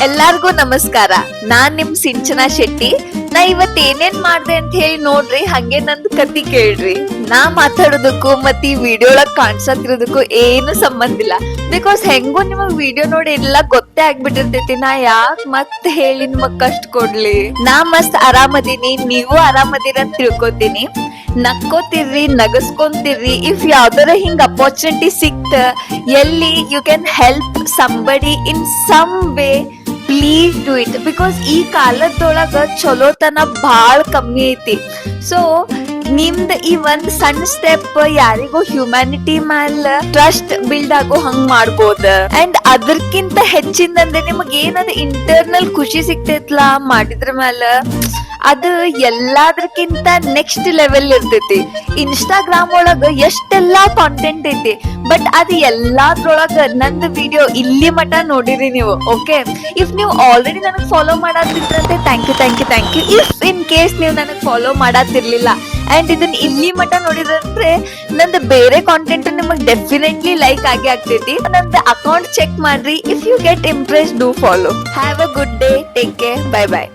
ಎಲ್ಲಾರ್ಗೂ ನಮಸ್ಕಾರ. ನಾನ್ ನಿಮ್ ಸಿಂಚನಾ ಶೆಟ್ಟಿ. ನಾ ಇವತ್ ಏನೇನ್ ಮಾಡ್ದೆ ಅಂತ ಹೇಳಿ ನೋಡ್ರಿ, ಹಂಗೆ ನಂದು ಕತಿ ಕೇಳ್ರಿ. ನಾ ಮಾತಾಡೋದಕ್ಕೂ ಮತ್ ಈ ವಿಡಿಯೋ ಒಳಗ್ ಕಾಣ್ಸತಿರೋದಕ್ಕೂ ಏನು ಸಂಬಂಧ ಇಲ್ಲ. ಬಿಕಾಸ್ ಹೆಂಗೂ ನಿಮಗ್ ವಿಡಿಯೋ ನೋಡಿ ಎಲ್ಲ ಗೊತ್ತೇ ಆಗ್ಬಿಟ್ಟಿರ್ತೈತಿ. ನಾ ಯಾಕ್ ಮತ್ ಹೇಳಿ ನಿಮಗ್ ಕಷ್ಟ ಕೊಡ್ಲಿ. ನಾ ಮಸ್ತ್ ಆರಾಮದೀನಿ, ನೀವು ಆರಾಮದೀರ ಅಂತ ತಿಳ್ಕೊತೀನಿ. ನಕ್ಕೋತಿರ್ರಿ, ನಗಸ್ಕೊಂತಿರ್ರಿ. ಇಫ್ ಯಾವ್ದಾರ ಹಿಂಗ್ ಅಪರ್ಚುನಿಟಿ ಸಿಕ್ತ, ಎಲ್ಲಿ you can help somebody in some way, please do it. Because ಈ ಕಾಲದೊಳಗ ಚಲೋತನ ಬಾಳ್ ಕಮ್ಮಿ ಐತಿ. ಸೊ ನಿಮ್ದ ಈ ಒಂದ್ ಸಣ್ಣ ಸ್ಟೆಪ್ ಯಾರಿಗೂ ಹ್ಯುಮ್ಯಾನಿಟಿ ಮ್ಯಾಲ ಟ್ರಸ್ಟ್ ಬಿಲ್ಡ್ ಆಗೋ ಹಂಗ್ ಮಾಡ್ಬೋದ. ಅಂಡ್ ಅದಕ್ಕಿಂತ ಹೆಚ್ಚಿಂದಂದ್ರೆ ನಿಮಗ್ ಏನದ ಇಂಟರ್ನಲ್ ಖುಷಿ ಸಿಗ್ತೈತ್ಲಾ ಮಾಡಿದ್ರ ಮ್ಯಾಲ, ಅದು ಎಲ್ಲಾದ್ರಕ್ಕಿಂತ ನೆಕ್ಸ್ಟ್ ಲೆವೆಲ್ ಇರ್ತೈತಿ. ಇನ್ಸ್ಟಾಗ್ರಾಮ್ ಒಳಗ ಎಷ್ಟೆಲ್ಲಾ ಕಾಂಟೆಂಟ್ ಐತಿ, ಬಟ್ ಅದು ಎಲ್ಲಾದ್ರೊಳಗ ನಂದು ವಿಡಿಯೋ ಇಲ್ಲಿ ಮಟ ನೋಡಿರಿ ನೀವು. ಓಕೆ, ಇಫ್ ನೀವು ಆಲ್ರೆಡಿ ನನಗ್ ಫಾಲೋ ಮಾಡತ್ತಿದ್ರಂತೆ thank you. If in case ನೀವು ನನಗ್ ಫಾಲೋ ಮಾಡತ್ತಿರ್ಲಿಲ್ಲ ಅಂಡ್ ಇದನ್ನ ಇಲ್ಲಿ ಮಟ ನೋಡಿದ್ರೆ ನಂದು ಬೇರೆ ಕಾಂಟೆಂಟ್ ನಿಮಗ್ ಡೆಫಿನೆಟ್ಲಿ ಲೈಕ್ ಆಗಿ ಆಗ್ತೈತಿ. ನಂದು ಅಕೌಂಟ್ ಚೆಕ್ ಮಾಡ್ರಿ. If you get impress, do follow. Have a good day, take care, bye by.